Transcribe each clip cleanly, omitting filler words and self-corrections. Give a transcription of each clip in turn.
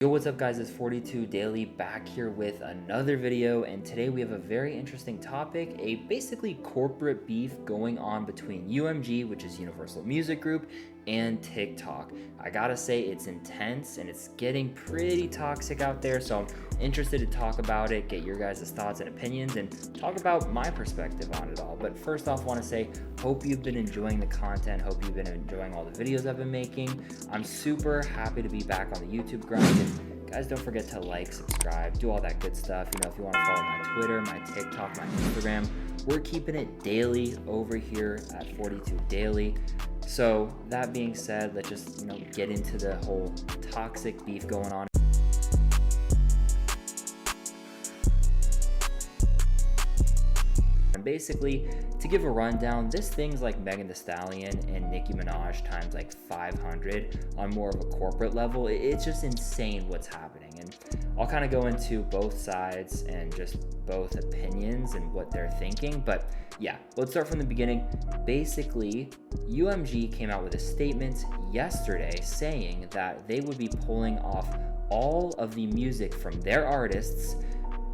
Yo, what's up guys, it's 42 Daily back here with another video, and today we have a very interesting topic, a basically corporate beef going on between UMG, which is Universal Music Group, and TikTok. I gotta say it's intense and it's getting pretty toxic out there, so I'm interested to talk about it, get your guys' thoughts and opinions, and talk about my perspective on it all. But first off, I want to say, hope you've been enjoying the content, hope you've been enjoying all the videos I've been making. I'm super happy to be back on the YouTube grind. Guys, don't forget to like, subscribe, do all that good stuff. You know, if you want to follow my Twitter, my TikTok, my Instagram, we're keeping it daily over here at 42 Daily. So that being said, let's just, get into the whole toxic beef going on. And basically, to give a rundown, this thing's like Megan Thee Stallion and Nicki Minaj times like 500 on more of a corporate level. It's just insane what's happening. And I'll kind of go into both sides and just both opinions and what they're thinking. But yeah, let's start from the beginning. Basically, UMG came out with a statement yesterday saying that they would be pulling off all of the music from their artists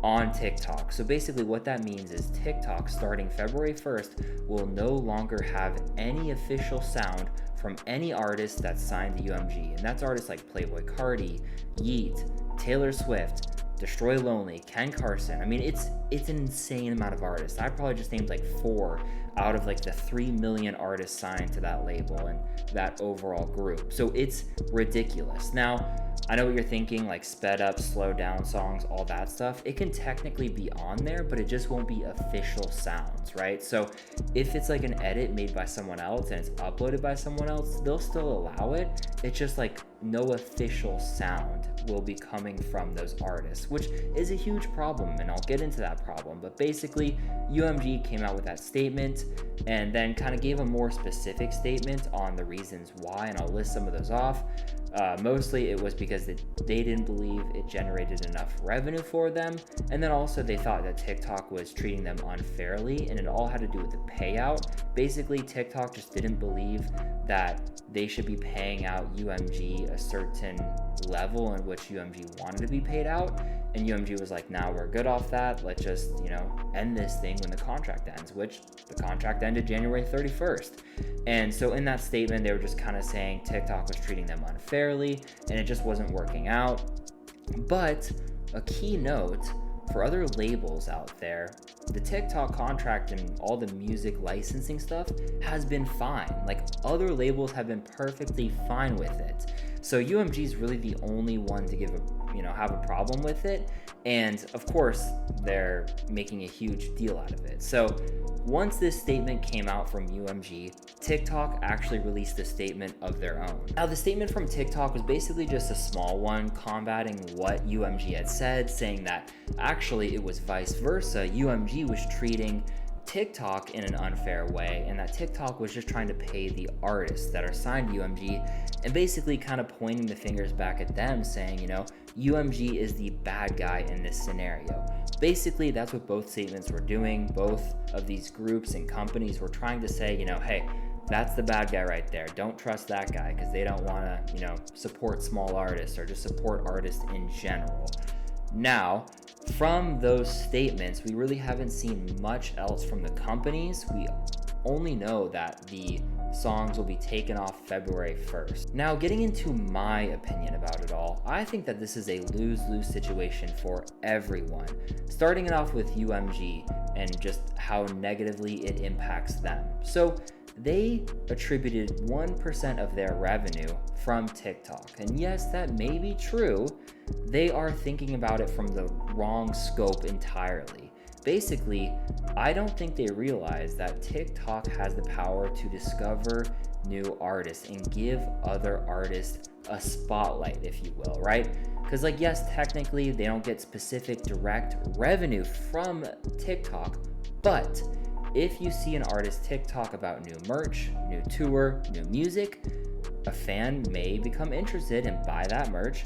on TikTok. So basically what that means is TikTok starting February 1st will no longer have any official sound from any artist that's signed to UMG. And that's artists like Playboi Carti, Yeat, Taylor Swift, Destroy Lonely, Ken Carson. I mean, it's an insane amount of artists. I probably just named like 4 out of like the 3 million artists signed to that label and that overall group. So it's ridiculous. Now, I know what you're thinking, like sped up, slowed down songs, all that stuff. It can technically be on there, but it just won't be official sounds, right? So if it's like an edit made by someone else and it's uploaded by someone else, they'll still allow it. It's just like no official sound will be coming from those artists, which is a huge problem, and I'll get into that problem. But basically, UMG came out with that statement and then kind of gave a more specific statement on the reasons why, and I'll list some of those off. Mostly it was because they didn't believe it generated enough revenue for them, and then also they thought that TikTok was treating them unfairly, and it all had to do with the payout. Basically, TikTok just didn't believe that they should be paying out UMG a certain level in which UMG wanted to be paid out, and UMG was like, nah, we're good off that, let's just end this thing when the contract ends, which the contract ended January 31st. And so in that statement, they were just kind of saying TikTok was treating them unfairly and it just wasn't working out. But a key note for other labels out there, the TikTok contract and all the music licensing stuff has been fine. Like, other labels have been perfectly fine with it. So UMG is really the only one to have a problem with it. And of course, they're making a huge deal out of it. So once this statement came out from UMG, TikTok actually released a statement of their own. Now, the statement from TikTok was basically just a small one combating what UMG had said, saying that actually it was vice versa. UMG was treating TikTok in an unfair way, and that TikTok was just trying to pay the artists that are signed to UMG, and basically kind of pointing the fingers back at them, saying, UMG is the bad guy in this scenario. Basically, that's what both statements were doing. Both of these groups and companies were trying to say, hey, that's the bad guy right there. Don't trust that guy, because they don't want to, support small artists or just support artists in general. Now, from those statements, we really haven't seen much else from the companies. We only know that the songs will be taken off February 1st. Now, getting into my opinion about it all, I think that this is a lose-lose situation for everyone. Starting it off with UMG and just how negatively it impacts them. So they attributed 1% of their revenue from TikTok. And yes, that may be true. They are thinking about it from the wrong scope entirely. Basically, I don't think they realize that TikTok has the power to discover new artists and give other artists a spotlight, if you will, right? Because yes, technically they don't get specific direct revenue from TikTok, but if you see an artist TikTok about new merch, new tour, new music, a fan may become interested and buy that merch,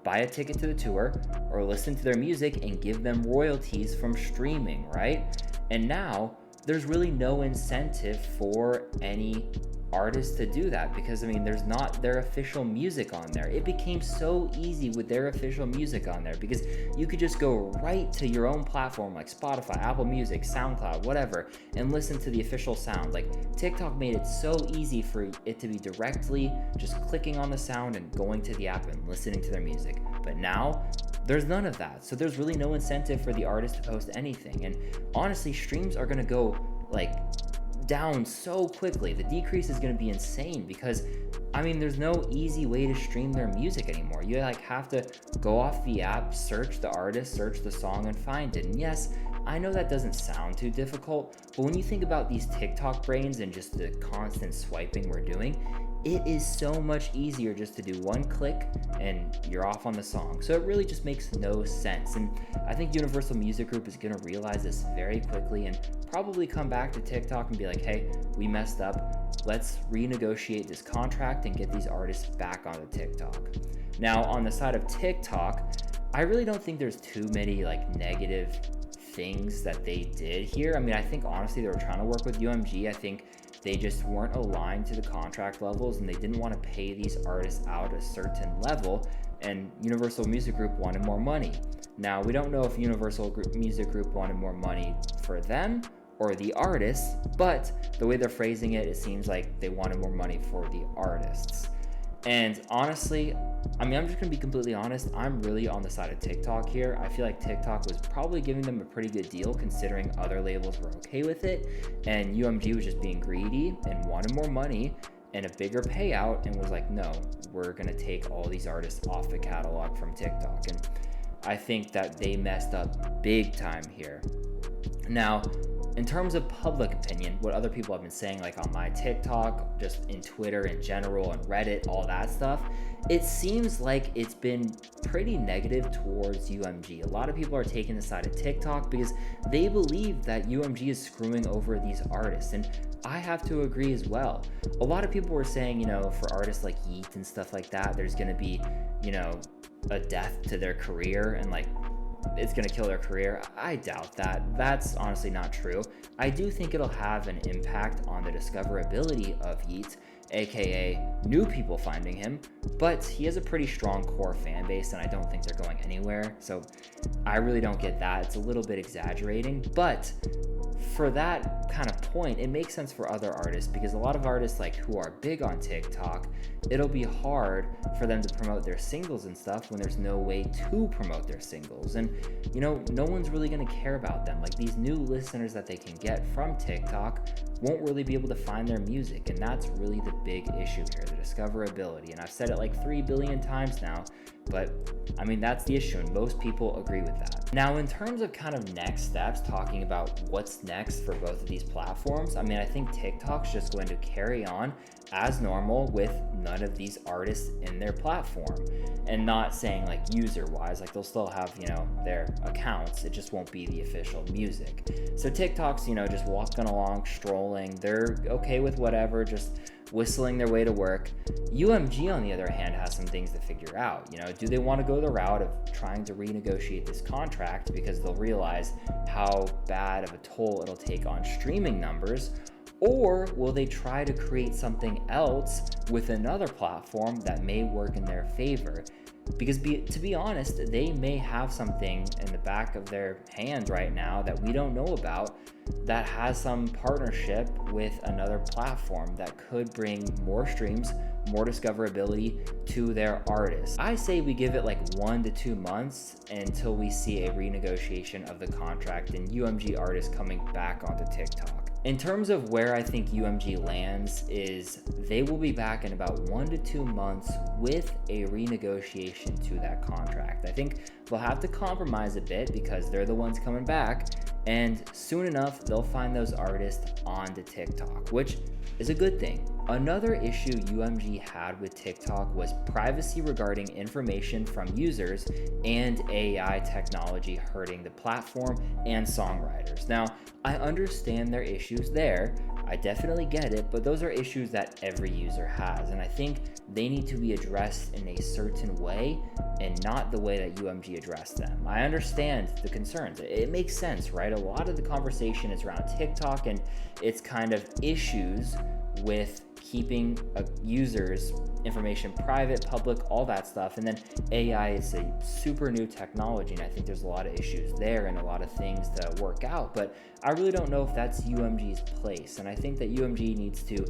buy a ticket to the tour, or listen to their music and give them royalties from streaming, right? And now there's really no incentive for any artists to do that because, I mean, there's not their official music on there. It became so easy with their official music on there because you could just go right to your own platform like Spotify, Apple Music, SoundCloud, whatever, and listen to the official sound. Like, TikTok made it so easy for it to be directly just clicking on the sound and going to the app and listening to their music. But now, there's none of that. So there's really no incentive for the artist to post anything. And honestly, streams are gonna go like down so quickly. The decrease is gonna be insane because, I mean, there's no easy way to stream their music anymore. You like have to go off the app, search the artist, search the song, and find it. And yes, I know that doesn't sound too difficult, but when you think about these TikTok brains and just the constant swiping we're doing, it is so much easier just to do one click and you're off on the song. So it really just makes no sense. And I think Universal Music Group is gonna realize this very quickly and probably come back to TikTok and be like, hey, we messed up. Let's renegotiate this contract and get these artists back onto TikTok. Now, on the side of TikTok, I really don't think there's too many like negative things that they did here. I mean, I think honestly they were trying to work with UMG. I think they just weren't aligned to the contract levels and they didn't want to pay these artists out a certain level, and Universal Music Group wanted more money. Now, we don't know if Universal Music Group wanted more money for them or the artists, but the way they're phrasing it, it seems like they wanted more money for the artists. And honestly, I mean, I'm just gonna be completely honest, I'm really on the side of TikTok here. I feel like TikTok was probably giving them a pretty good deal considering other labels were okay with it, and UMG was just being greedy and wanted more money and a bigger payout and was like, no, we're gonna take all these artists off the catalog from TikTok. And I think that they messed up big time here. Now, in terms of public opinion, what other people have been saying, like on my TikTok, just in Twitter in general, and Reddit, all that stuff, it seems like it's been pretty negative towards UMG. A lot of people are taking the side of TikTok because they believe that UMG is screwing over these artists. And I have to agree as well. A lot of people were saying, you know, for artists like Yeat and stuff like that, there's going to be, you know, a death to their career and like it's going to kill their career. I doubt that. That's honestly not true. I do think it'll have an impact on the discoverability of Yeat, aka new people finding him, but he has a pretty strong core fan base and I don't think they're going anywhere. So I really don't get that. It's a little bit exaggerating, but for that kind of point, it makes sense for other artists because a lot of artists like who are big on TikTok, it'll be hard for them to promote their singles and stuff when there's no way to promote their singles. And you know, no one's really going to care about them. Like these new listeners that they can get from TikTok won't really be able to find their music, and that's really the big issue here, the discoverability. And I've said it like 3 billion times now, but I mean, that's the issue, and most people agree with that. Now, in terms of kind of next steps, talking about what's next for both of these platforms, I mean, I think TikTok's just going to carry on as normal with none of these artists in their platform, and not saying like user-wise, like they'll still have, you know, their accounts, it just won't be the official music. So TikTok's, you know, just walking along, strolling, they're okay with whatever, just whistling their way to work. UMG, on the other hand, has some things to figure out. You know, do they want to go the route of trying to renegotiate this contract because they'll realize how bad of a toll it'll take on streaming numbers? Or will they try to create something else with another platform that may work in their favor? Because to be honest, they may have something in the back of their hands right now that we don't know about that has some partnership with another platform that could bring more streams, more discoverability to their artists. I say we give it like 1 to 2 months until we see a renegotiation of the contract and UMG artists coming back onto TikTok. In terms of where I think UMG lands is they will be back in about 1 to 2 months with a renegotiation to that contract. I think they'll have to compromise a bit because they're the ones coming back, and soon enough they'll find those artists onto TikTok, which is a good thing. Another issue UMG had with TikTok was privacy regarding information from users and AI technology hurting the platform and songwriters. Now, I understand their issues there, I definitely get it, but those are issues that every user has, and I think they need to be addressed in a certain way and not the way that UMG addressed them. I understand the concerns. It makes sense, right? A lot of the conversation is around TikTok and its kind of issues with keeping a user's information private, public, all that stuff. And then AI is a super new technology, and I think there's a lot of issues there and a lot of things to work out, but I really don't know if that's UMG's place. And I think that UMG needs to,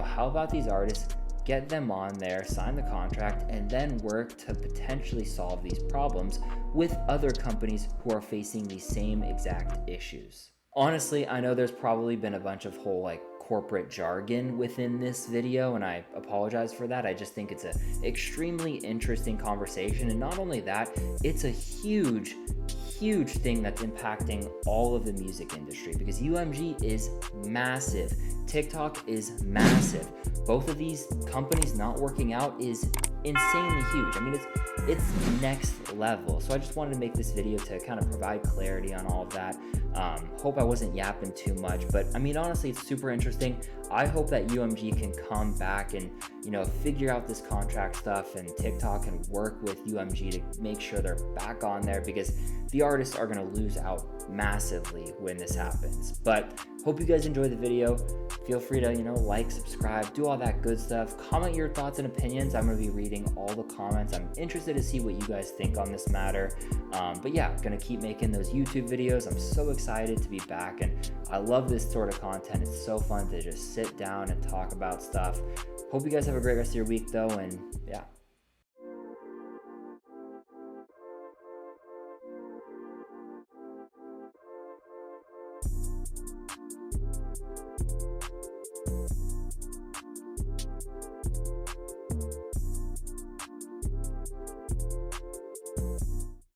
help out these artists, get them on there, sign the contract, and then work to potentially solve these problems with other companies who are facing the same exact issues. Honestly, I know there's probably been a bunch of whole corporate jargon within this video, and I apologize for that. I just think it's an extremely interesting conversation, and not only that, it's a huge thing that's impacting all of the music industry, because UMG is massive, TikTok is massive. Both of these companies not working out is insanely huge. I mean, it's next level. So I just wanted to make this video to kind of provide clarity on all of that. Hope I wasn't yapping too much, but I mean, honestly, it's super interesting. I hope that UMG can come back and, figure out this contract stuff, and TikTok can work with UMG to make sure they're back on there, because the artists are going to lose out massively when this happens. But hope you guys enjoyed the video. Feel free to, like, subscribe, do all that good stuff. Comment your thoughts and opinions. I'm going to be reading all the comments. I'm interested to see what you guys think on this matter. But yeah, going to keep making those YouTube videos. I'm so excited to be back, and I love this sort of content. It's so fun to just sit down and talk about stuff. Hope you guys have a great rest of your week, though, and yeah.